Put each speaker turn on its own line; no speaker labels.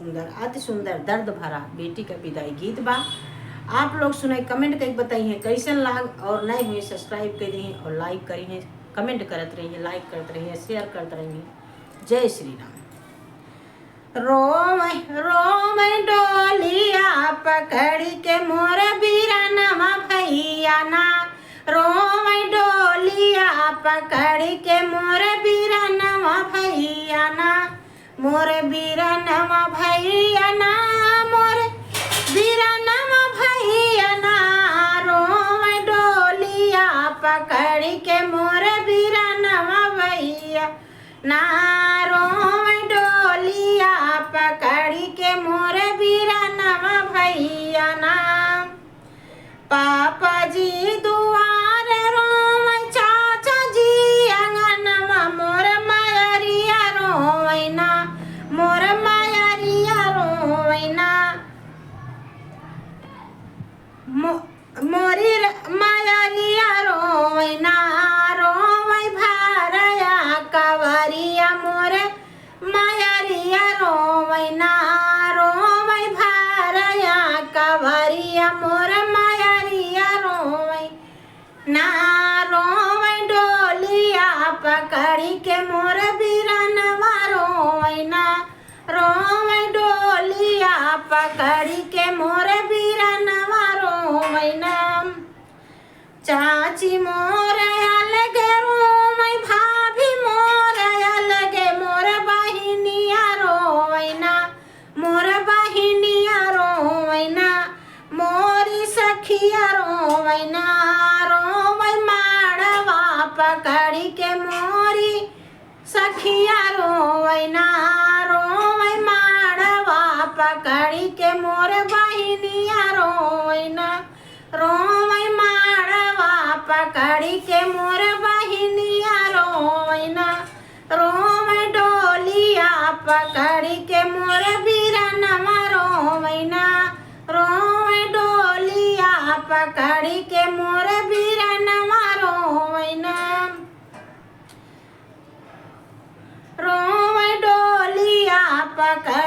अति सुंदर दर्द भरा बेटी का विदाई गीत बा। आप लोग सुने, कमेंट करके बताइए कैसन लाग, और नए हुए सब्सक्राइब कर दी और लाइक करिए, कमेंट करते रहिए, लाइक करते रहिए, शेयर करते रहिए। जय श्री राम। रोम रोम डोलिया पकड़ी के मोर बीरनवा भैया ना, रोम डोलिया पकड़ी के मोर बीरनवा भैया ना, मोर बीरनवा भैया ना, मोर बीरनवा भैया ना, रोम डोलिया पकड़ी के मोर बीरनवा भैया ना, रोम डोलिया पकड़ी के मोर बीरनवा भैया ना। पापा जी दुआर रोम, चाचा जी अंगनवा, मोर मायरिया रोवैना, मोर मायरिया रोवैना, मोरी मायरिया रोवैना, रोवै भारया कवरिया, मोर मायरिया रोवैना, रोवै भारया कवरिया, मोर मायरिया रोवै ना, रोवै डोलिया पकड़ी के मोर बीरनवा रोवैना, रोवै डोलिया पकड़ी के मोर बीरनवा रोवैना। चाची मोर अलगे रोवै, भाभी मोर अलगे, मोर बहिनिया रोवैना, मोर बहिनिया रोवैना, मोरी सखिया रोवैना, रोवै माड़वा पकड़ी के मोरी सखिया रोवैना, रोवै माड़वा पकड़ी के मोर बहिनिया रोवैना, रोवै माड़वा पकड़ी के मोर बहिनिया रोवैना, रोवै डोलिया पकड़ी के मोर बीरनवा रोवैना, रोवै डोलिया पकड़ी के मोर बीरनवा रोवैना, रोवै डोलिया पकड़ी